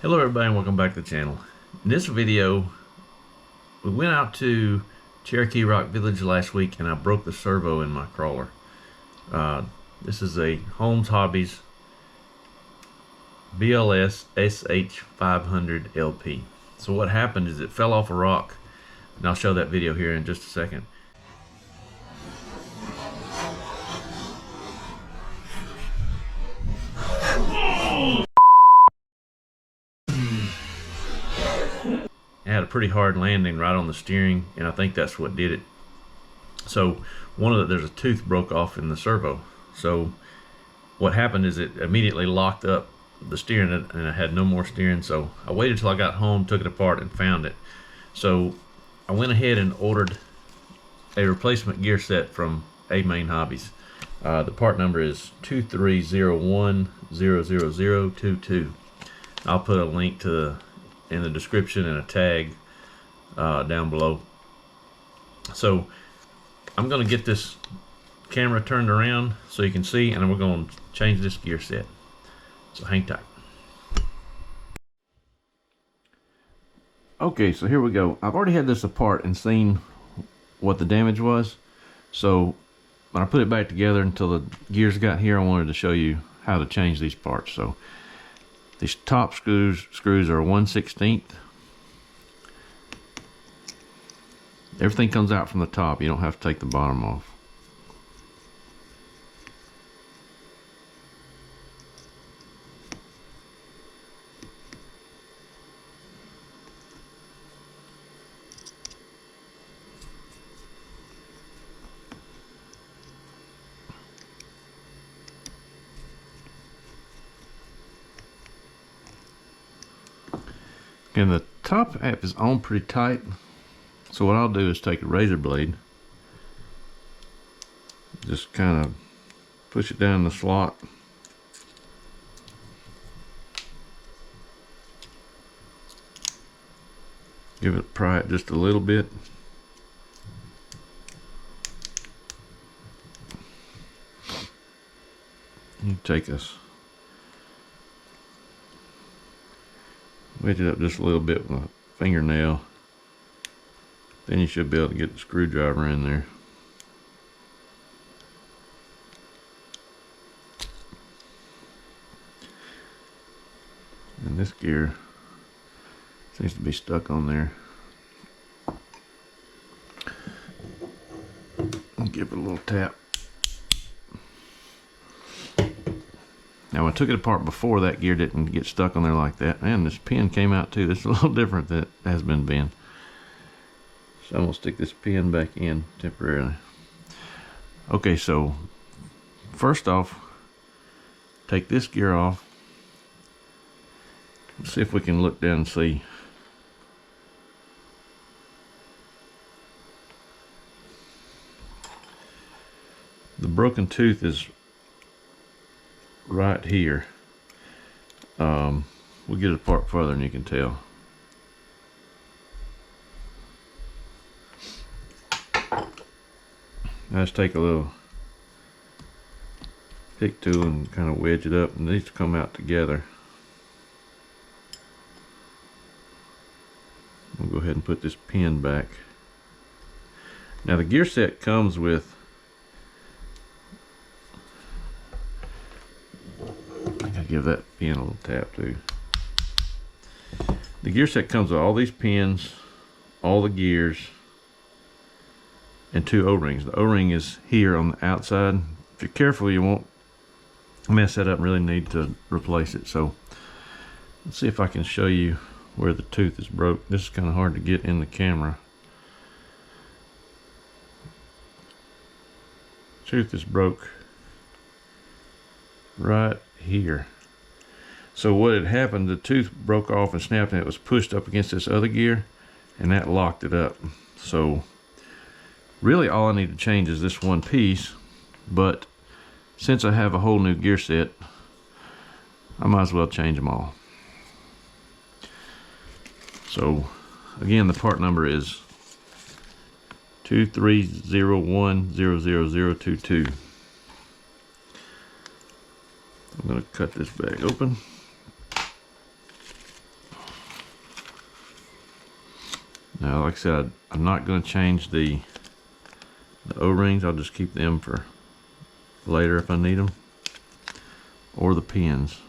Hello everybody and welcome back to the channel. In this video, we went out to Cherokee Rock Village last week and I broke the servo in my crawler. This is a Holmes Hobbies BLS SHV500LP. So what happened is it fell off a rock, and I'll show that video here in just a second. It had a pretty hard landing right on the steering, and I think that's what did it. So there's a tooth broke off in the servo. So what happened is it immediately locked up the steering, and I had no more steering. So I waited till I got home, took it apart, and found it. So I went ahead and ordered a replacement gear set from Holmes Hobbies. The part number is 2301000022. I'll put a link in the description and a tag down below. So I'm going to get this camera turned around so you can see, and we're going to change this gear set. So hang tight. Okay, so here we go. I've already had this apart and seen what the damage was. So when I put it back together until the gears got here, I wanted to show you how to change these parts. So these top screws are 1/16. Everything comes out from the top. You don't have to take the bottom off. And the top half is on pretty tight. So what I'll do is take a razor blade, just kind of push it down the slot. Pry it just a little bit. You take us, wedge it up just a little bit with a fingernail. Then you should be able to get the screwdriver in there. And this gear seems to be stuck on there. I'll give it a little tap. Now when I took it apart before, that gear didn't get stuck on there like that. And this pin came out too. This is a little different than it has been. So I'm going to stick this pin back in temporarily. Okay, so first off, take this gear off. Let's see if we can look down and see. The broken tooth is right here. We'll get it apart further and you can tell. Now just take a little pick tool and kind of wedge it up, and these come out together. We'll go ahead and put this pin back. Now the gear set comes with, I gotta give that pin a little tap too. The gear set comes with all these pins, all the gears, and 2 O-rings. The O-ring is here on the outside. If you're careful, you won't mess that up and really need to replace it. So let's see if I can show you where the tooth is broke. This is kind of hard to get in the camera. Tooth is broke right here. So what had happened, the tooth broke off and snapped, and it was pushed up against this other gear, and that locked it up. So really all I need to change is this one piece, but since I have a whole new gear set, I might as well change them all. So again, the part number is 2301000022. I'm going to cut this bag open. Now, like I said, I'm not going to change the O-rings. I'll just keep them for later if I need them, or the pins.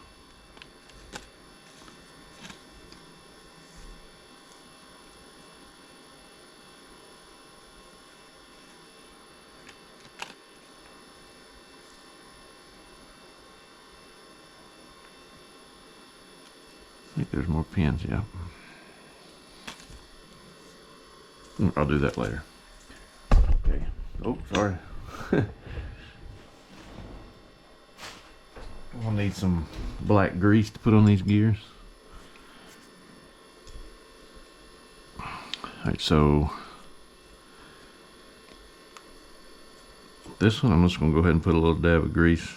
I think there's more pins, yeah. I'll do that later. Okay. Oh, sorry. I'll need some black grease to put on these gears. Alright, so this one I'm just going to go ahead and put a little dab of grease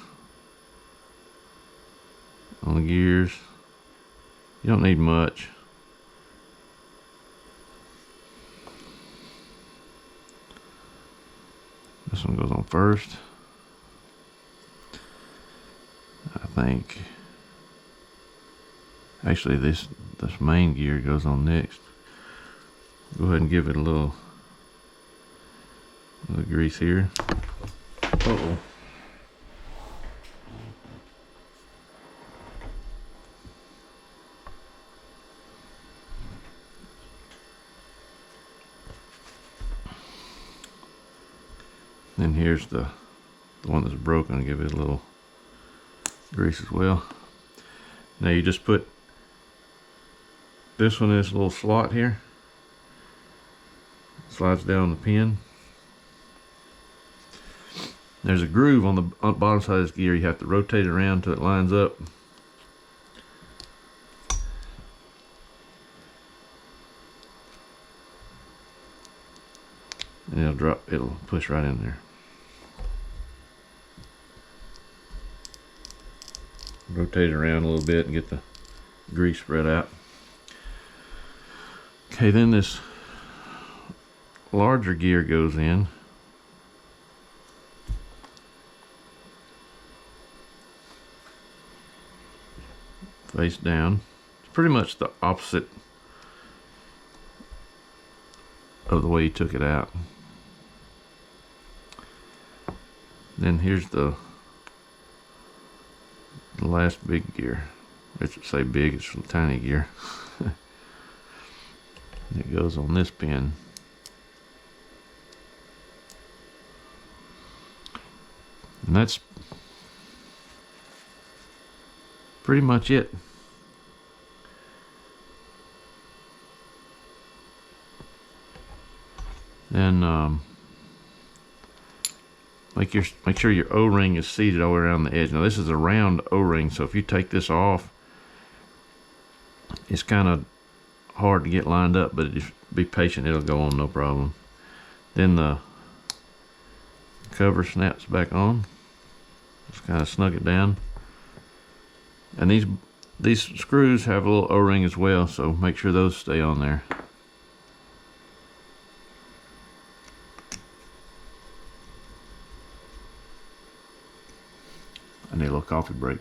on the gears. You don't need much. This one goes on first. I think actually this main gear goes on next. Go ahead and give it a little grease here. Uh-oh. Then here's the one that's broken. Give it a little grease as well. Now you just put this one in this little slot here. Slides down the pin. There's a groove on the bottom side of this gear. You have to rotate it around until it lines up. And it'll push right in there. Rotate it around a little bit and get the grease spread out. Okay, then this larger gear goes in. Face down. It's pretty much the opposite of the way you took it out. Then here's the last big gear. I should say big, it's a tiny gear. It goes on this pin. And that's pretty much it. Then make sure your O-ring is seated all around the edge. Now this is a round O-ring, so if you take this off, it's kind of hard to get lined up, but just be patient, it'll go on no problem. Then the cover snaps back on. Just kind of snug it down. And these screws have a little O-ring as well, so make sure those stay on there. I need a little coffee break.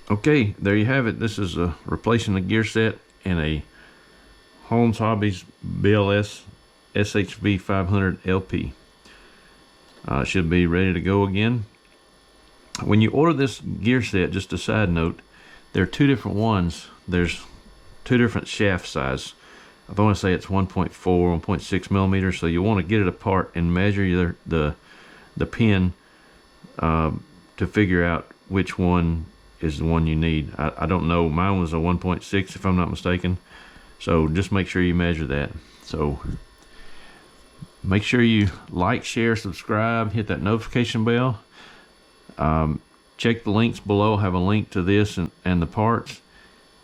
Okay, there you have it. This is replacing the gear set in a Holmes Hobbies BLS SHV500LP. Should be ready to go again. When you order this gear set, just a side note, there are two different ones. There's two different shaft size. I want to say it's 1.4, 1.6 millimeters. So you want to get it apart and measure the pin to figure out which one is the one you need. I don't know. Mine was a 1.6 if I'm not mistaken. So just make sure you measure that. So Make sure you like, share, subscribe, hit that notification bell. Check the links below. I have a link to this and the parts.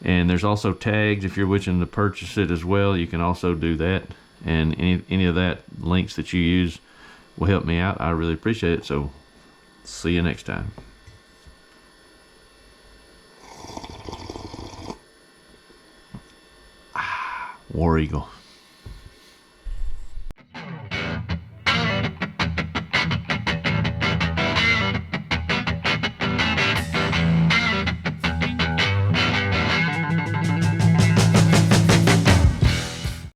And there's also tags if you're wishing to purchase it as well. You can also do that. And any of that links that you use will help me out. I really appreciate it. So see you next time. War Eagle.